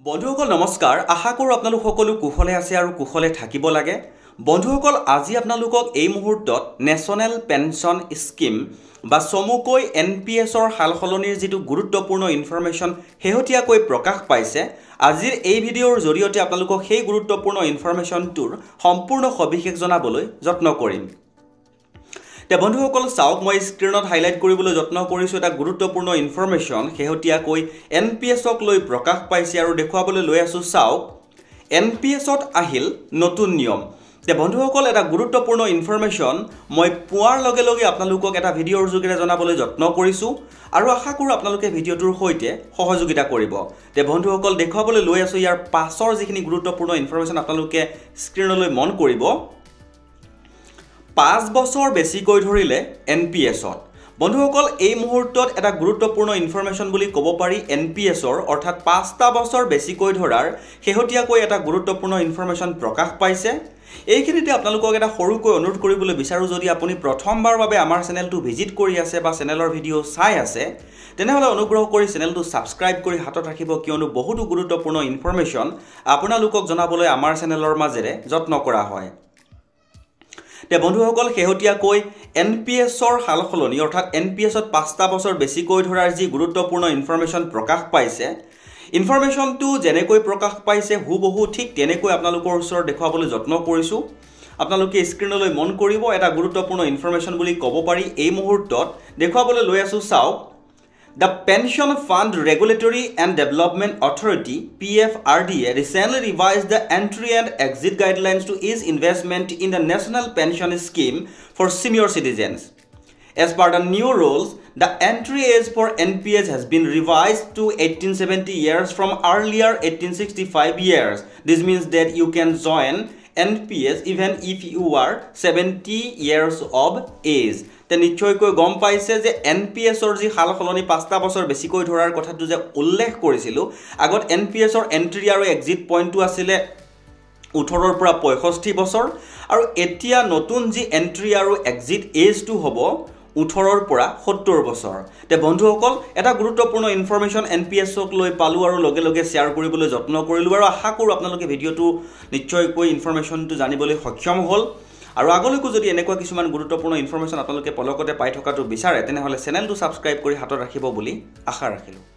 বন্ধুসকল নমস্কাৰ আশা কৰো আপোনালোক সকলো কুশলে আছে আৰু কুশলে থাকিব লাগে বন্ধুসকল আজি আপোনালোকক এই মুহূৰ্তত নেশ্যনেল পেনশন স্কিম বা চমুকৈ এনপিএছৰ হালখলনিৰ যেটো গুৰুত্বপূৰ্ণ ইনফৰমেশন হেহতিয়াকৈ প্ৰকাশ পাইছে আজিৰ এই ভিডিঅ'ৰ জৰিয়তে আপোনালোকক সেই গুৰুত্বপূৰ্ণ ইনফৰমেশনটোৰ সম্পূৰ্ণ সবিশেষ জনাবলৈ যত্ন কৰিম তে বন্ধুসকল চাওক মই স্ক্ৰিনত হাইলাইট কৰিবলৈ যত্ন কৰিছো এটা গুৰুত্বপূৰ্ণ ইনফৰমেশন হেহতিয়াকৈ এনপিএছক লৈ প্ৰকাশ পাইছে আৰু দেখুৱাবলৈ লৈ আছো চাওক এনপিএছত আহিল নতুন নিয়ম তে বন্ধুসকল এটা গুৰুত্বপূৰ্ণ ইনফৰমেশন মই পুৱাৰ লগে লগে আপোনালোকক এটা ভিডিঅ'ৰ যোগেৰে জনাবলৈ যত্ন কৰিছো আৰু আশা কৰো আপোনালোকে ভিডিঅ'টোৰ সৈতে সহযোগিতা কৰিব তে বন্ধুসকল দেখুৱাবলৈ লৈ আছো ইয়াৰ পাছৰ যিখিনি গুৰুত্বপূৰ্ণ ইনফৰমেশন আপোনালোকে স্ক্ৰিনলৈ মন কৰিব 5 বছৰ বেছিকৈ ধৰিলে এনপিএছত বন্ধুসকল এই মুহূৰ্তত এটা গুৰুত্বপূৰ্ণ ইনফৰমেশন বুলি ক'ব পাৰি এনপিএছৰ অৰ্থাৎ 5টা বছৰ বেছিকৈ ধৰাৰ হেহতিয়াকৈ এটা গুৰুত্বপূৰ্ণ ইনফৰমেশন প্ৰকাশ পাইছে এইখিনিতে আপোনালোকক এটা সৰুকৈ অনুৰোধ কৰিবলৈ বিচাৰো যদি আপুনি প্ৰথমবাৰৰ বাবে আমাৰ চেনেলটো ভিজিট কৰি আছে বা চেনেলৰ ভিডিঅ চাই আছে তেনেহলে অনুগ্ৰহ কৰি চেনেলটো সাবস্ক্ৰাইব কৰি হাতত ৰাখিব কিয়নো বহুতো গুৰুত্বপূৰ্ণ ইনফৰমেশন আপোনালোকক জনাবলৈ আমাৰ চেনেলৰ মাজেৰে যত্ন কৰা হয় তে বন্ধুসকল হেহতিয়াকৈ এনপিএছৰ হালখলনি অৰ্থাৎ এনপিএছত 5টা বছৰ বেছিকৈ ধৰাৰ যি গুৰুত্বপূৰ্ণ ইনফৰমেশন প্ৰকাশ পাইছে ইনফৰমেশনটো যেনেকৈ প্ৰকাশ পাইছে হুবহু ঠিক তেনেকৈ আপোনালোকৰ ওচৰত দেখুৱাবলৈ যত্ন কৰিছো আপোনালোকে স্ক্ৰিনলৈ মন কৰিব এটা গুৰুত্বপূৰ্ণ ইনফৰমেশন বুলি ক'ব পাৰি এই মুহূৰ্তত দেখুৱাবলৈ লৈ আছো চাওক The Pension Fund Regulatory and Development Authority PFRDA recently revised the entry and exit guidelines to ease investment in the National Pension Scheme for senior citizens. As per the new rules, the entry age for NPS has been revised to 1870 years from earlier 1865 years. This means that you can join NPS even if you are 70 years of age. তে নিশ্চয়কৈ গম পাইছে যে এনপিএছৰ যি হালখলনি 5টা বছৰ বেছিকৈ ধৰাৰ কথাটো যে উল্লেখ কৰিছিল আগত এনপিএছৰ এন্ট্ৰি আৰু এক্সিট পইণ্টটো আছিল 18 ৰ পৰা 65 বছৰ আৰু এতিয়া নতুন যি এন্ট্ৰি আৰু এক্সিট এজটো হ'ব 18 ৰ পৰা 70 বছৰ তে বন্ধুসকল এটা গুৰুত্বপূৰ্ণ ইনফৰমেশন এনপিএছক লৈ পালো আৰু লগে লগে শেয়াৰ কৰিবলৈ যত্ন কৰিলো আৰু আশা কৰো আপোনালোকে ভিডিঅটো নিশ্চয়কৈ ইনফৰমেশনটো জানিবলৈ সক্ষম হ'ল আৰু আগলৈকো যদি এনেকুৱা কিছুমান গুৰুত্বপূৰ্ণ ইনফৰমেশন আপোনালোকে পলকতে পাই থকাটো বিচাৰে তেনেহলে চেনেলটো সাবস্ক্ৰাইব কৰি হাতত ৰাখিব বুলি আশা ৰাখিলো